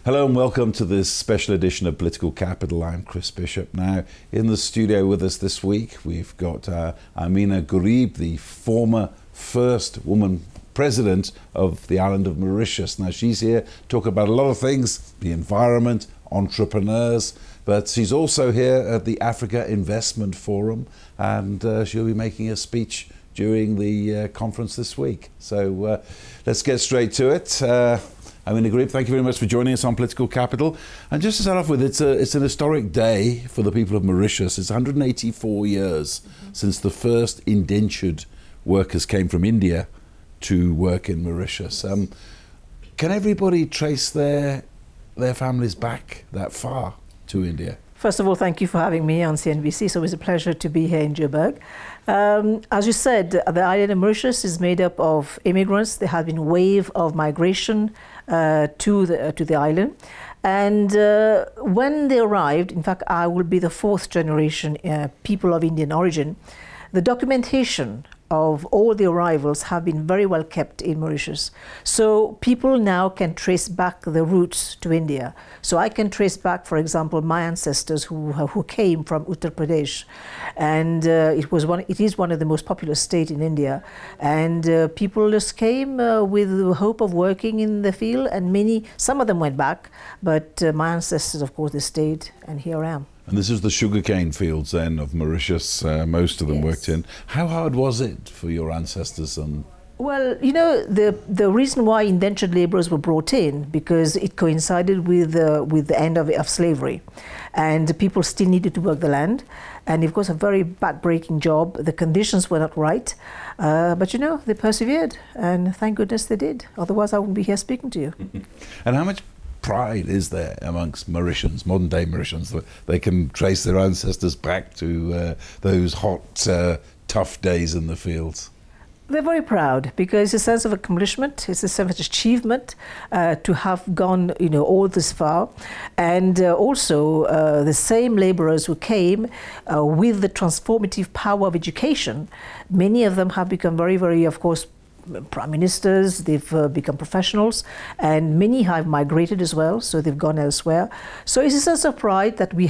Hello and welcome to this special edition of Political Capital. I'm Chris Bishop. Now, in the studio with us this week, we've got Ameenah Gurib, the former first woman president of the island of Mauritius. Now, she's here to talk about a lot of things, the environment, entrepreneurs, but she's also here at the Africa Investment Forum, and she'll be making a speech during the conference this week. So let's get straight to it. Ameenah Gurib, thank you very much for joining us on Political Capital. And just to start off with, it's an historic day for the people of Mauritius. It's 184 years since the first indentured workers came from India to work in Mauritius. Can everybody trace their families back that far to India? First of all, thank you for having me on CNBC. It's always a pleasure to be here in Joburg. As you said, the island of Mauritius is made up of immigrants. There have been a wave of migration to the island. And when they arrived, in fact, I will be the fourth generation people of Indian origin, the documentation of all the arrivals have been very well kept in Mauritius. So people now can trace back the roots to India. So I can trace back, for example, my ancestors who came from Uttar Pradesh. And it is one of the most populous states in India. And people just came with the hope of working in the field, and some of them went back. But my ancestors, of course, they stayed, and here I am. And this is the sugarcane fields then of Mauritius, most of them worked in. How hard was it for your ancestors? Well, you know, the reason why indentured laborers were brought in, because it coincided with the end of slavery. And people still needed to work the land. And of course, a very back-breaking job. The conditions were not right. But, you know, they persevered. And thank goodness they did. Otherwise, I wouldn't be here speaking to you. And how much pride is there amongst Mauritians, modern-day Mauritians, that they can trace their ancestors back to those hot, tough days in the fields? They're very proud, because it's a sense of accomplishment, it's a sense of achievement to have gone, you know, all this far. And also the same laborers who came with the transformative power of education, many of them have become very, very, of course, prime ministers, they've become professionals, and many have migrated as well, so they've gone elsewhere. So it's a sense of pride that we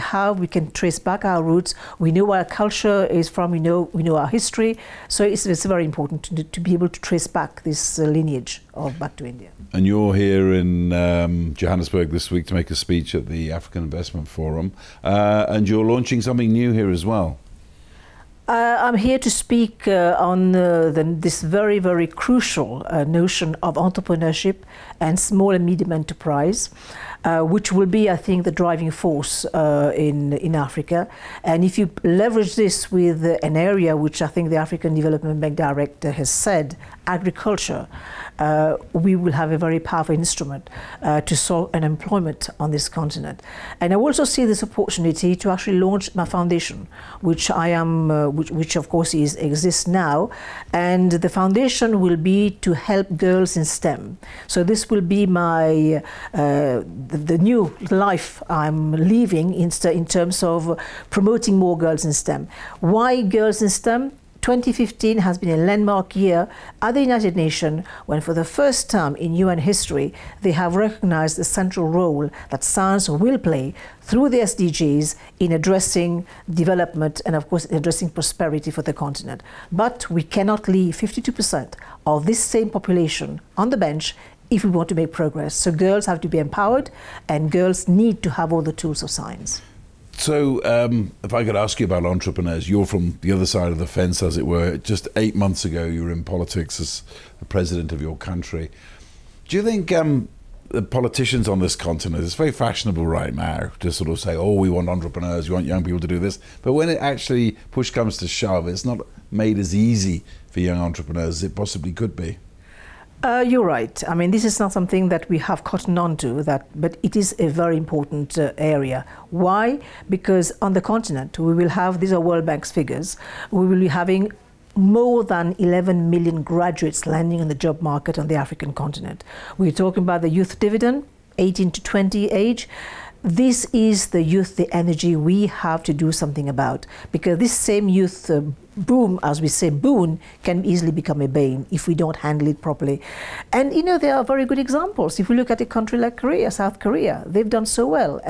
can trace back our roots, we know where our culture is from, we know our history, so it's very important to be able to trace back this lineage back to India. And you're here in Johannesburg this week to make a speech at the African Investment Forum, and you're launching something new here as well. I'm here to speak on this very, very crucial notion of entrepreneurship and small and medium enterprise, which will be, I think, the driving force in Africa. And if you leverage this with an area which I think the African Development Bank Director has said, agriculture, we will have a very powerful instrument to solve unemployment on this continent. And I also see this opportunity to actually launch my foundation, which which of course exists now. And the foundation will be to help girls in STEM. So this will be my the new life I'm leaving in terms of promoting more girls in STEM. Why girls in STEM? 2015 has been a landmark year at the United Nations when, for the first time in UN history, they have recognized the central role that science will play through the SDGs in addressing development and, of course, addressing prosperity for the continent. But we cannot leave 52% of this same population on the bench if we want to make progress. So girls have to be empowered, and girls need to have all the tools of science. So if I could ask you about entrepreneurs, you're from the other side of the fence, as it were. Just 8 months ago, you were in politics as the president of your country. Do you think the politicians on this continent, it's very fashionable right now to sort of say, oh, we want entrepreneurs, we want young people to do this. But when it actually push comes to shove, it's not made as easy for young entrepreneurs as it possibly could be. You're right. I mean, this is not something that we have cottoned on to, but it is a very important area. Why? Because on the continent, we will have, these are World Bank's figures, we will be having more than 11 million graduates landing on the job market on the African continent. We're talking about the youth dividend, 18 to 20 age. this is the youth, the energy we have to do something about, because this same youth boom, as we say, boon, can easily become a bane if we don't handle it properly. And you know, there are very good examples. If we look at a country like Korea, South Korea, they've done so well.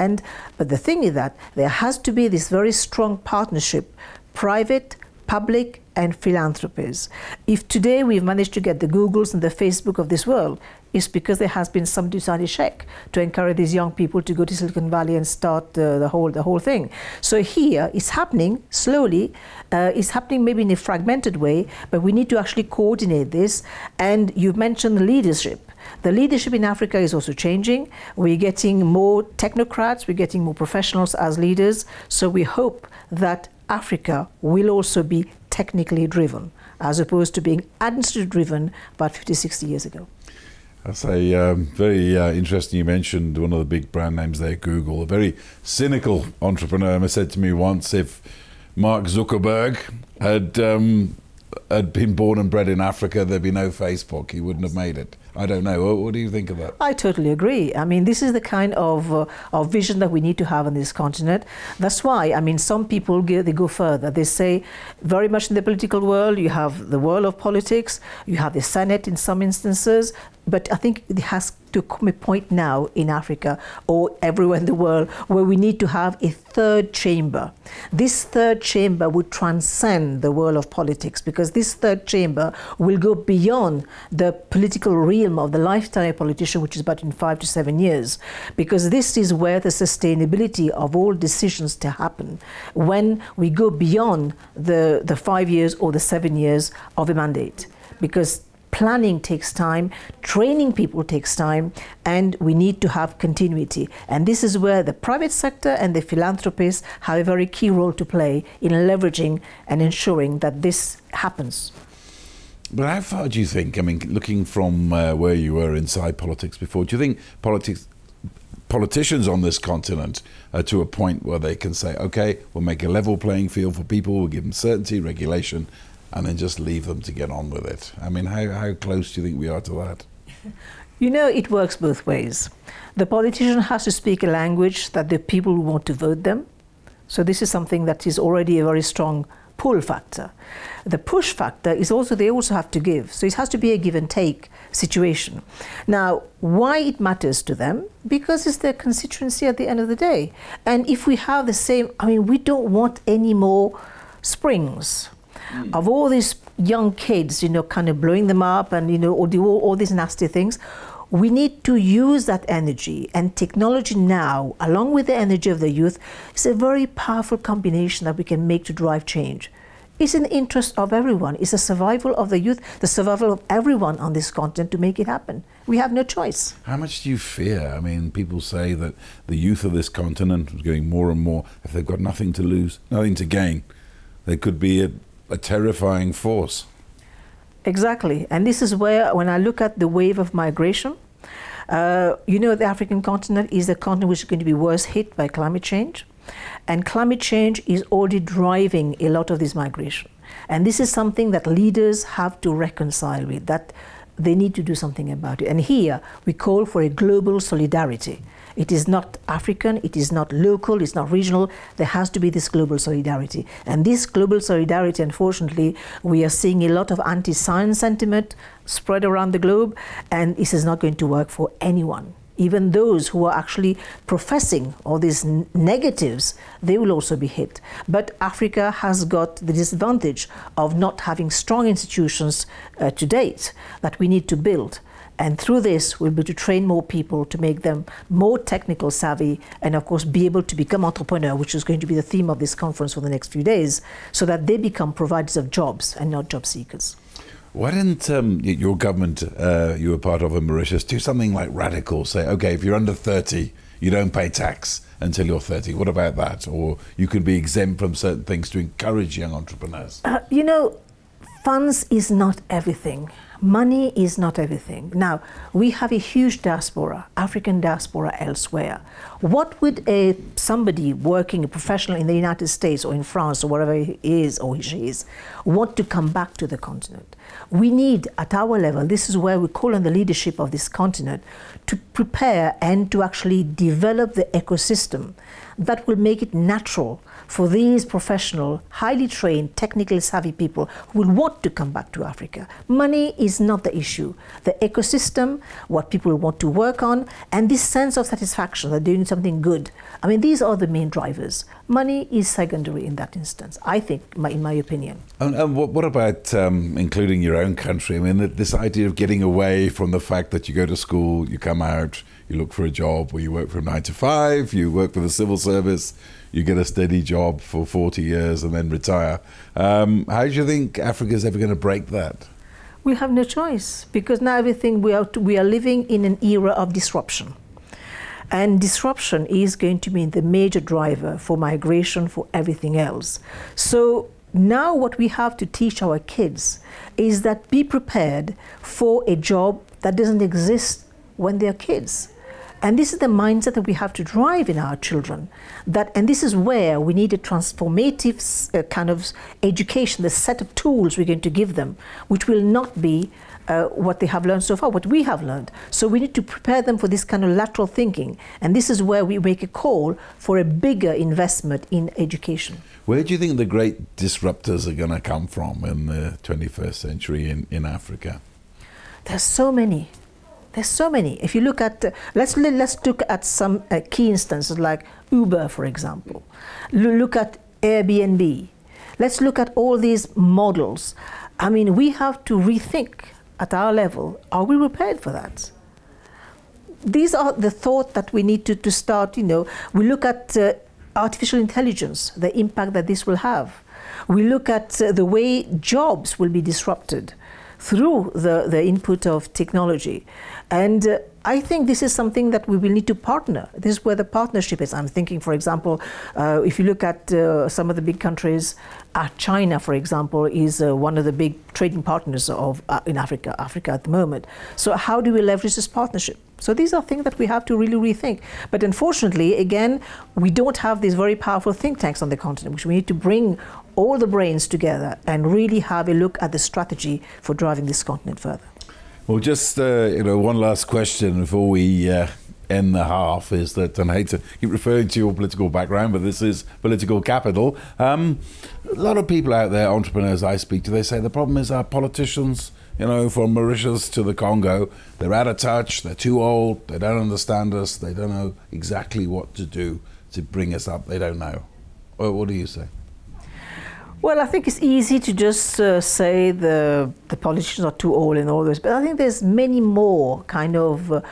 But the thing is that there has to be this very strong partnership, private, public, and philanthropies. If today we've managed to get the Googles and the Facebook of this world, it's because there has been some decided check to encourage these young people to go to Silicon Valley and start the whole thing. So here it's happening slowly. It's happening maybe in a fragmented way, but we need to actually coordinate this. And you've mentioned leadership. The leadership in Africa is also changing. We're getting more technocrats, we're getting more professionals as leaders. So we hope that Africa will also be technically driven, as opposed to being administratively driven about 50, 60 years ago. That's very interesting. You mentioned one of the big brand names there, Google. A very cynical entrepreneur said to me once, if Mark Zuckerberg had been born and bred in Africa, there'd be no Facebook. He wouldn't have made it. I don't know. What do you think of that? I totally agree. I mean, this is the kind of vision that we need to have on this continent. That's why, I mean, some people they go further. They say, very much in the political world, you have the world of politics, you have the Senate in some instances, but I think it has to come a point now in Africa or everywhere in the world where we need to have a third chamber. This third chamber would transcend the world of politics, because this third chamber will go beyond the political realm of the lifetime of a politician, which is about in 5 to 7 years, because this is where the sustainability of all decisions to happen when we go beyond the 5 years or the 7 years of a mandate, because planning takes time, training people takes time, and we need to have continuity. And this is where the private sector and the philanthropists have a very key role to play in leveraging and ensuring that this happens. But how far do you think, I mean, looking from where you were inside politics before, do you think politicians on this continent are to a point where they can say, okay, we'll make a level playing field for people, we'll give them certainty, regulation, and then just leave them to get on with it? I mean, how close do you think we are to that? You know, it works both ways. The politician has to speak a language that the people want to vote them. So this is something that is already a very strong pull factor. The push factor is also, they also have to give. So it has to be a give and take situation. Now, why it matters to them? Because it's their constituency at the end of the day. And if we have the same, I mean, we don't want any more springs of all these young kids, you know, kind of blowing them up and, you know, or do all these nasty things. We need to use that energy, and technology now, along with the energy of the youth, is a very powerful combination that we can make to drive change. It's in the interest of everyone. It's the survival of the youth, the survival of everyone on this continent to make it happen. We have no choice. How much do you fear? I mean, people say that the youth of this continent is getting more and more, if they've got nothing to lose, nothing to gain, they could be a terrifying force. Exactly. And this is where, when I look at the wave of migration, you know, the African continent is the continent which is going to be worst hit by climate change. And climate change is already driving a lot of this migration. And this is something that leaders have to reconcile with, that they need to do something about it. And here we call for a global solidarity. It is not African, it is not local, it's not regional. There has to be this global solidarity. And this global solidarity, unfortunately, we are seeing a lot of anti-science sentiment spread around the globe, and this is not going to work for anyone. Even those who are actually professing all these negatives, they will also be hit. But Africa has got the disadvantage of not having strong institutions to date that we need to build. And through this, we'll be able to train more people to make them more technical savvy and, of course, be able to become entrepreneur, which is going to be the theme of this conference for the next few days, so that they become providers of jobs and not job seekers. Why didn't your government, you were part of in Mauritius, do something like radical? Say, okay, if you're under 30, you don't pay tax until you're 30. What about that? Or you could be exempt from certain things to encourage young entrepreneurs. You know, funds is not everything. money is not everything. Now, we have a huge diaspora, African diaspora elsewhere. What would somebody working, a professional in the United States or in France or wherever he is or she is, want to come back to the continent? We need, at our level, this is where we call on the leadership of this continent to prepare and to actually develop the ecosystem that will make it natural for these professional, highly trained, technically savvy people who will want to come back to Africa. Money is not the issue. The ecosystem, what people want to work on, and this sense of satisfaction, they're doing something good. I mean, these are the main drivers. Money is secondary in that instance, I think, in my opinion. And what about including your own country? I mean, this idea of getting away from the fact that you go to school, you come out, you look for a job where you work from 9 to 5, you work for the civil service, you get a steady job for 40 years and then retire. How do you think Africa is ever going to break that? We have no choice, because now everything we are living in an era of disruption. And disruption is going to be the major driver for migration, for everything else. So now what we have to teach our kids is that be prepared for a job that doesn't exist when they're kids. And this is the mindset that we have to drive in our children. And this is where we need a transformative kind of education, the set of tools we're going to give them, which will not be what they have learned so far, what we have learned. So we need to prepare them for this kind of lateral thinking. And this is where we make a call for a bigger investment in education. Where do you think the great disruptors are going to come from in the 21st century in Africa? There's so many. There's so many. If you look at, let's look at some key instances like Uber, for example. Look at Airbnb. Let's look at all these models. I mean, we have to rethink at our level, are we prepared for that? These are the thoughts that we need to start, you know. We look at artificial intelligence, the impact that this will have. We look at the way jobs will be disrupted through the input of technology. And I think this is something that we will need to partner. This is where the partnership is. I'm thinking, for example, if you look at some of the big countries, China, for example, is one of the big trading partners in Africa at the moment. So how do we leverage this partnership? So these are things that we have to really rethink. But unfortunately, again, we don't have these very powerful think tanks on the continent, which we need to bring all the brains together and really have a look at the strategy for driving this continent further. Well, just one last question before we end the half is that, and I hate to keep referring to your political background, but this is political capital. A lot of people out there, entrepreneurs I speak to, they say the problem is our politicians, from Mauritius to the Congo, they're out of touch, they're too old, they don't understand us, they don't know exactly what to do to bring us up, they don't know. What do you say? Well, I think it's easy to just say the politicians are too old and all this, but I think there's many more kind of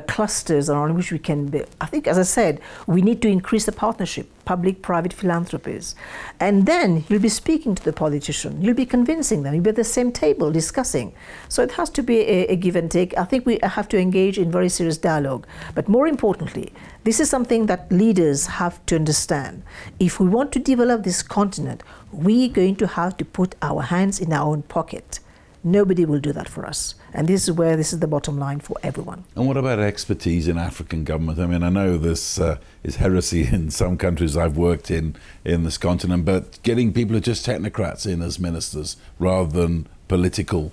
clusters around which we can be. I think, as I said, we need to increase the partnership, public-private philanthropies. And then you'll be speaking to the politician, you'll be convincing them, you'll be at the same table discussing. So it has to be a give and take. I think we have to engage in very serious dialogue. But more importantly, this is something that leaders have to understand. If we want to develop this continent, we're going to have to put our hands in our own pocket. Nobody will do that for us. And this is the bottom line for everyone. And what about expertise in African government? I mean, I know this is heresy in some countries I've worked in this continent, but getting people who are just technocrats in as ministers rather than political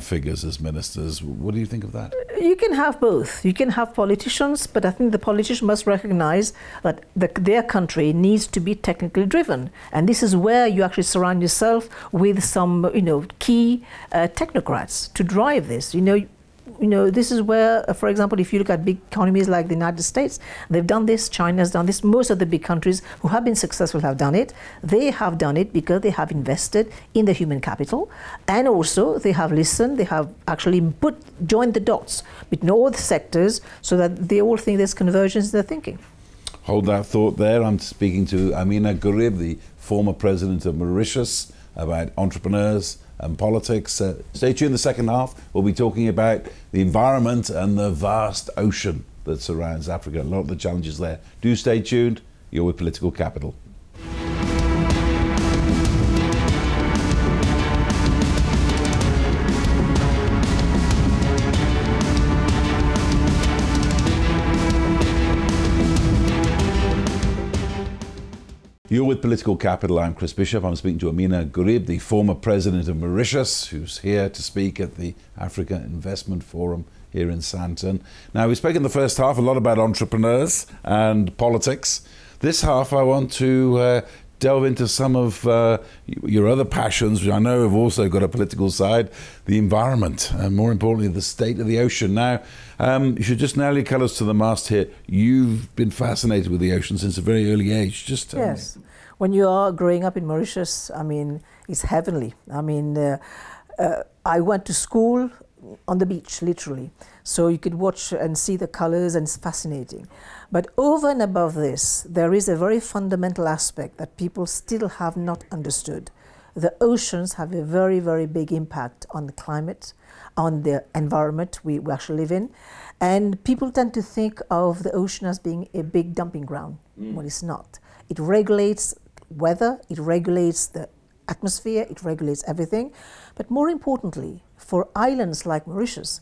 figures as ministers, what do you think of that? You can have both. You can have politicians, but I think the politician must recognize that their country needs to be technically driven. And this is where you actually surround yourself with some, key technocrats to drive this. This is where, for example, if you look at big economies like the United States, they've done this, China has done this, most of the big countries who have been successful have done it. They have done it because they have invested in the human capital, and also they have listened, they have actually joined the dots between all the sectors so that they all think there's convergence in their thinking. Hold that thought there. I'm speaking to Ameenah Gurib, the former president of Mauritius, about entrepreneurs and politics. Stay tuned. The second half, we'll be talking about the environment and the vast ocean that surrounds Africa. A lot of the challenges there. Do stay tuned. You're with Political Capital. You're with Political Capital. I'm Chris Bishop. I'm speaking to Ameenah Gurib, the former president of Mauritius, who's here to speak at the Africa Investment Forum here in Santon. Now, we spoke in the first half a lot about entrepreneurs and politics. This half, I want to delve into some of your other passions, which I know have also got a political side, the environment, and more importantly, the state of the ocean. Now, you should just nail your colours to the mast here. You've been fascinated with the ocean since a very early age. Just tell me. When you are growing up in Mauritius, I mean, it's heavenly. I mean, I went to school on the beach, literally. So you could watch and see the colors, and it's fascinating. But over and above this, there is a very fundamental aspect that people still have not understood. The oceans have a very, very big impact on the climate, on the environment we actually live in. And people tend to think of the ocean as being a big dumping ground. Well, it's not. It regulates weather, it regulates the atmosphere, it regulates everything. But more importantly, for islands like Mauritius,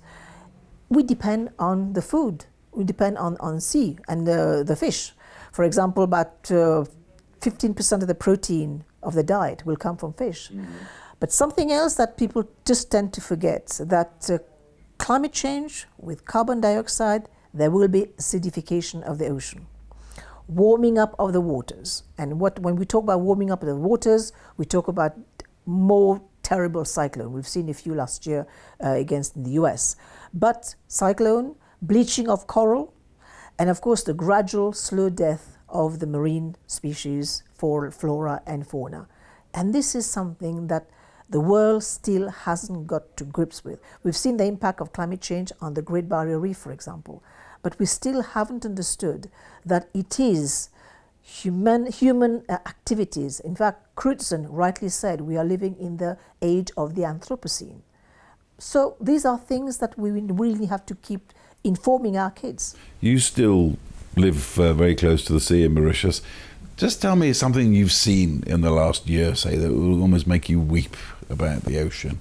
we depend on the food. We depend on sea and the fish. For example, about 15% of the protein of the diet will come from fish. But something else that people just tend to forget, that climate change with carbon dioxide, there will be acidification of the ocean, warming up of the waters. And when we talk about warming up of the waters, we talk about more terrible cyclone. We've seen a few last year against the US. But cyclone, bleaching of coral, and of course the gradual slow death of the marine species, for flora and fauna. And this is something that the world still hasn't got to grips with. We've seen the impact of climate change on the Great Barrier Reef, for example, but we still haven't understood that it is human activities. In fact, Crutzen rightly said we are living in the age of the Anthropocene. So these are things that we really have to keep informing our kids. You still live very close to the sea in Mauritius. Just tell me something you've seen in the last year, say, that will almost make you weep about the ocean.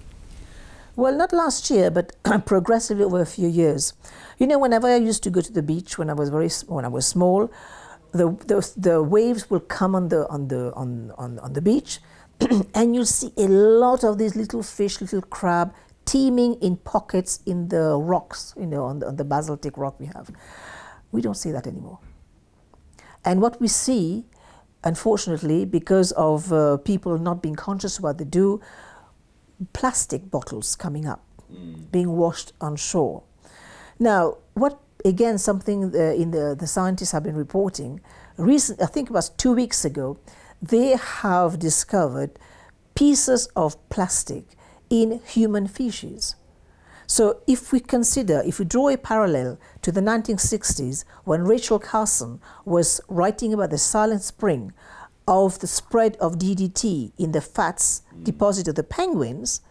Well, not last year, but progressively over a few years. You know, whenever I used to go to the beach when I was small, the waves will come on the beach, and you'll see a lot of these little fish, little crab, teeming in pockets in the rocks, you know, on the basaltic rock we have. We don't see that anymore. And what we see, unfortunately, because of people not being conscious of what they do, plastic bottles coming up, being washed on shore. Now, something the scientists have been reporting, I think it was 2 weeks ago, they have discovered pieces of plastic in human feces. So if we draw a parallel to the 1960s, when Rachel Carson was writing about the silent spring of the spread of DDT in the fats deposit of the penguins,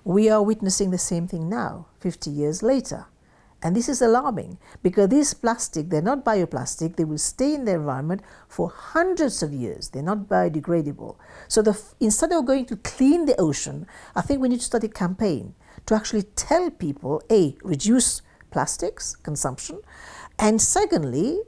we are witnessing the same thing now, 50 years later. And this is alarming, because these plastic, they're not bioplastic, they will stay in the environment for hundreds of years. They're not biodegradable. So instead of going to clean the ocean, I think we need to start a campaign to actually tell people, A, reduce plastics consumption, and secondly,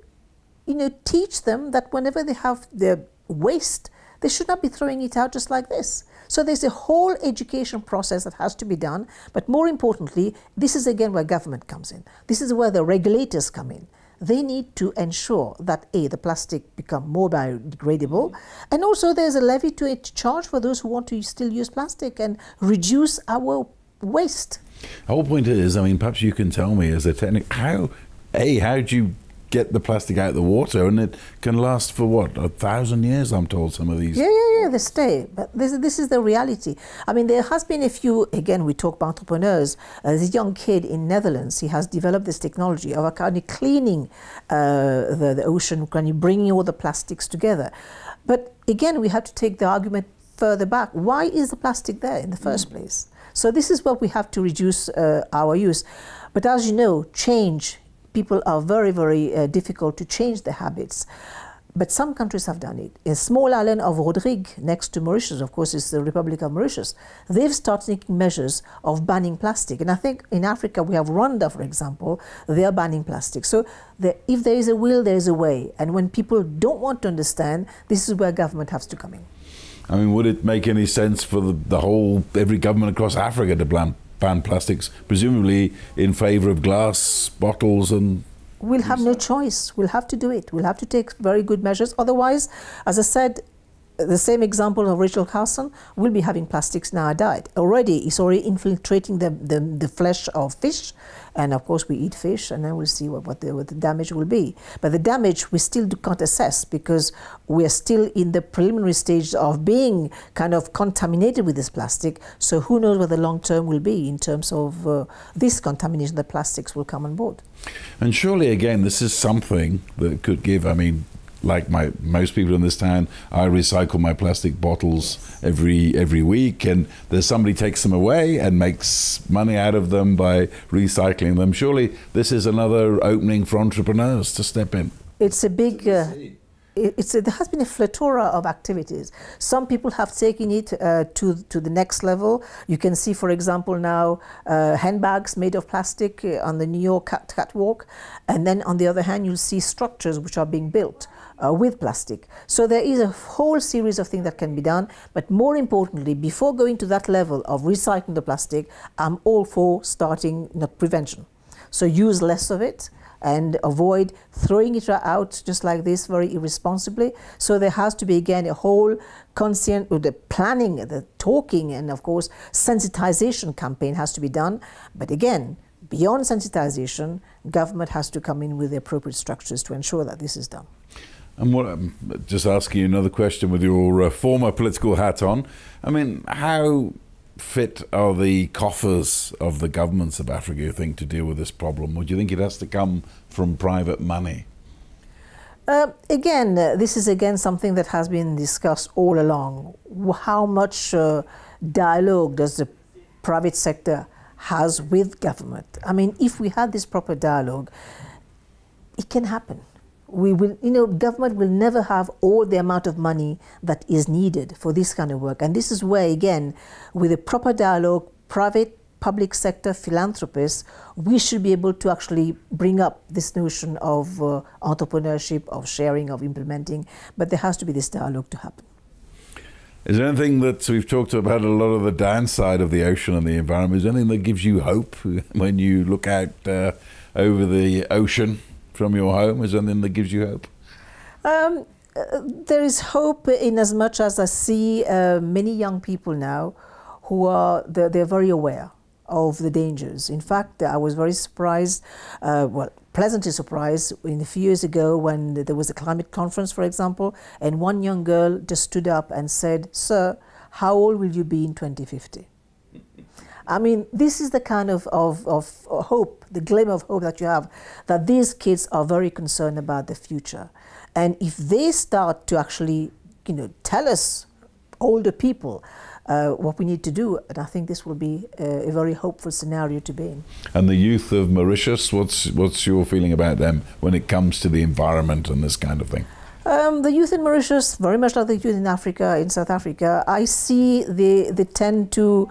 you know, teach them that whenever they have their waste, they should not be throwing it out just like this. So there's a whole education process that has to be done, but more importantly, this is again where government comes in. This is where the regulators come in. They need to ensure that A, the plastic become more biodegradable, and also there's a levy to charge for those who want to still use plastic and reduce our waste. The whole point is, I mean, perhaps you can tell me as a technique, how do you get the plastic out of the water? And it can last for what, 1,000 years, I'm told, some of these. Yeah, they stay. But this is the reality. I mean, there has been a few, again, we talk about entrepreneurs. This young kid in Netherlands, he has developed this technology of kind of cleaning the ocean, kind of bringing all the plastics together. But again, we have to take the argument further back. Why is the plastic there in the first place? So this is what we have to reduce our use. But as you know, change, people are very, very difficult to change their habits. But some countries have done it. A small island of Rodrigue, next to Mauritius, of course, is the Republic of Mauritius. They've started taking measures of banning plastic. And I think in Africa, we have Rwanda, for example, they are banning plastic. So if there is a will, there is a way. And when people don't want to understand, this is where government has to come in. I mean, would it make any sense for every government across Africa to ban plastics, presumably in favour of glass bottles and... We'll have no choice. We'll have to do it. We'll have to take very good measures. Otherwise, as I said, the same example of Rachel Carson, we'll be having plastics in our diet. It's already infiltrating the flesh of fish. And of course, we eat fish, and then we'll see what the damage will be. But the damage we still can't assess because we're still in the preliminary stage of being kind of contaminated with this plastic. So who knows what the long term will be in terms of this contamination that plastics will come on board. And surely, again, this is something that could give, I mean, like most people in this town, I recycle my plastic bottles every week, and there's somebody takes them away and makes money out of them by recycling them. Surely this is another opening for entrepreneurs to step in. It's a big... there has been a plethora of activities. Some people have taken it to the next level. You can see, for example, now handbags made of plastic on the New York catwalk. And then on the other hand, you'll see structures which are being built with plastic. So there is a whole series of things that can be done. But more importantly, before going to that level of recycling the plastic, I'm all for starting prevention. So use less of it and avoid throwing it out just like this very irresponsibly. So there has to be, again, a whole conscient, the planning, the talking, and of course, sensitization campaign has to be done. But again, beyond sensitization, government has to come in with the appropriate structures to ensure that this is done. And what I'm just asking you another question with your former political hat on. I mean, how fit are the coffers of the governments of Africa, you think, to deal with this problem? Or do you think it has to come from private money? This is again something that has been discussed all along. How much dialogue does the private sector has with government? I mean, if we had this proper dialogue, it can happen. We will, government will never have all the amount of money that is needed for this kind of work. And this is where, again, with a proper dialogue, private, public sector, philanthropists, we should be able to actually bring up this notion of entrepreneurship, of sharing, of implementing. But there has to be this dialogue to happen. Is there anything that we've talked about a lot of the downside of the ocean and the environment? Is there anything that gives you hope when you look out over the ocean from your home? Is there anything that gives you hope? There is hope in as much as I see many young people now who they're very aware of the dangers. In fact, I was very surprised, pleasantly surprised, a few years ago when there was a climate conference, for example, and one young girl just stood up and said, "Sir, how old will you be in 2050? I mean, this is the kind of hope, the glimmer of hope that you have, that these kids are very concerned about the future. And if they start to actually, tell us, older people, what we need to do, and I think this will be a very hopeful scenario to be in. And the youth of Mauritius, what's your feeling about them when it comes to the environment and this kind of thing? The youth in Mauritius, very much like the youth in Africa, in South Africa, I see they tend to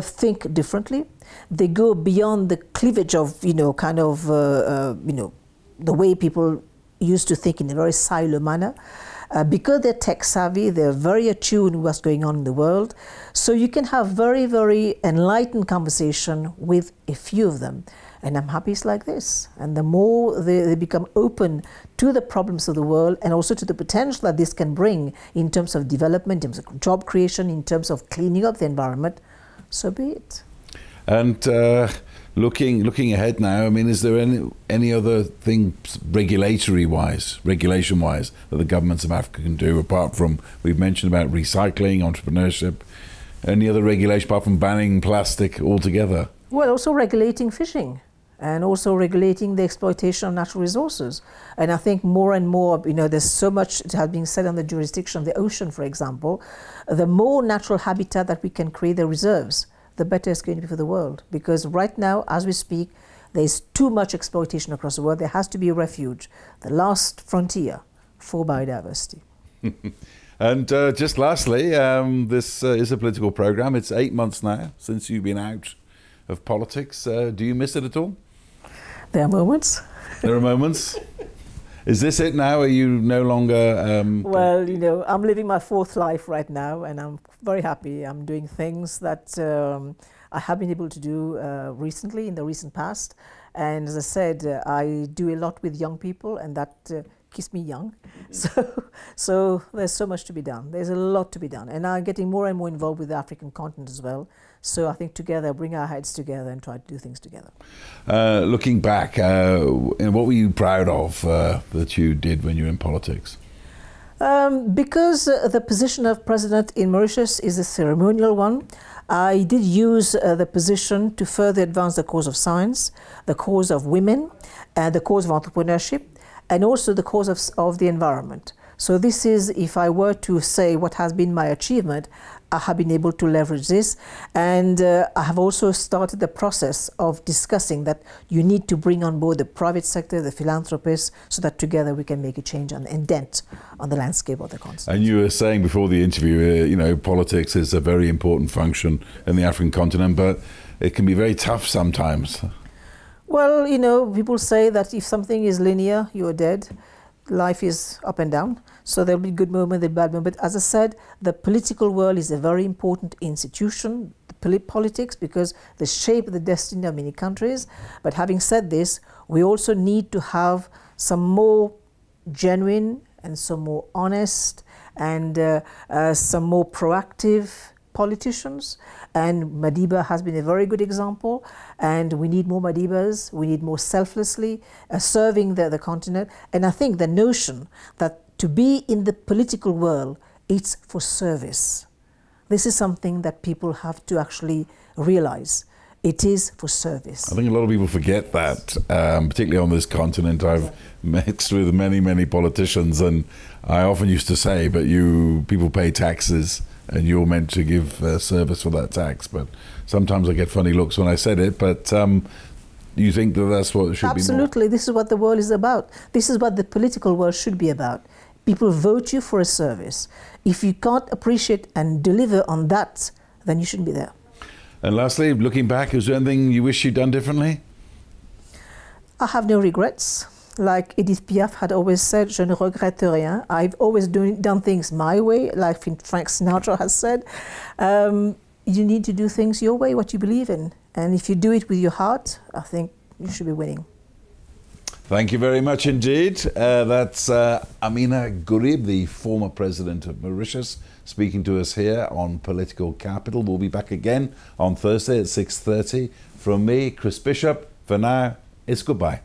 think differently. They go beyond the cleavage of, the way people used to think in a very silo manner. Because they're tech savvy, they're very attuned to what's going on in the world. So you can have very, very enlightened conversation with a few of them. And I'm happy it's like this. And the more they become open to the problems of the world and also to the potential that this can bring in terms of development, in terms of job creation, in terms of cleaning up the environment, so be it. And looking ahead now, I mean, is there any other thing regulation-wise, that the governments of Africa can do, apart from, we've mentioned about recycling, entrepreneurship, any other regulation apart from banning plastic altogether? Well, also regulating fishing and also regulating the exploitation of natural resources. And I think more and more, there's so much that has been said on the jurisdiction of the ocean, for example. The more natural habitat that we can create, the reserves, the better it's going to be for the world. Because right now, as we speak, there's too much exploitation across the world. There has to be a refuge, the last frontier for biodiversity. And just lastly, this is a political program. It's 8 months now since you've been out of politics. Do you miss it at all? There are moments. There are moments. Is this it now? Are you no longer... Well, you know, I'm living my fourth life right now, and I'm very happy. I'm doing things that I have been able to do recently, in the recent past. And as I said, I do a lot with young people, and that keeps me young. So there's so much to be done. There's a lot to be done. And I'm getting more and more involved with the African continent as well. So I think together, bring our heads together and try to do things together. Looking back, what were you proud of that you did when you were in politics? Because the position of president in Mauritius is a ceremonial one, I did use the position to further advance the cause of science, the cause of women, and the cause of entrepreneurship, and also the cause of the environment. So this is, if I were to say what has been my achievement, I have been able to leverage this. And I have also started the process of discussing that you need to bring on board the private sector, the philanthropists, so that together we can make a change and dent on the landscape of the continent. And you were saying before the interview, you know, politics is a very important function in the African continent, but it can be very tough sometimes. Well, you know, people say that if something is linear, you're dead. Life is up and down, so there'll be good moments, there'll be bad moments. But as I said, the political world is a very important institution, politics, because they shape the destiny of many countries. But having said this, we also need to have some more genuine and some more honest and some more proactive politicians, and Madiba has been a very good example, and we need more Madibas. We need more selflessly serving the continent. And I think the notion that to be in the political world, it's for service. This is something that people have to actually realize. It is for service. I think a lot of people forget that, particularly on this continent. I've mixed with many, many politicians, and I often used to say, but people pay taxes, and you're meant to give service for that tax. But sometimes I get funny looks when I said it, but you think that that's what it should be more? Absolutely. This is what the world is about. This is what the political world should be about. People vote you for a service. If you can't appreciate and deliver on that, then you shouldn't be there. And lastly, looking back, is there anything you wish you'd done differently? I have no regrets. Like Edith Piaf had always said, je ne regrette rien. I've always done things my way, like Frank Sinatra has said. You need to do things your way, what you believe in. And if you do it with your heart, I think you should be winning. Thank you very much indeed. That's Ameenah Gurib, the former president of Mauritius, speaking to us here on Political Capital. We'll be back again on Thursday at 6:30. From me, Chris Bishop, for now, it's goodbye.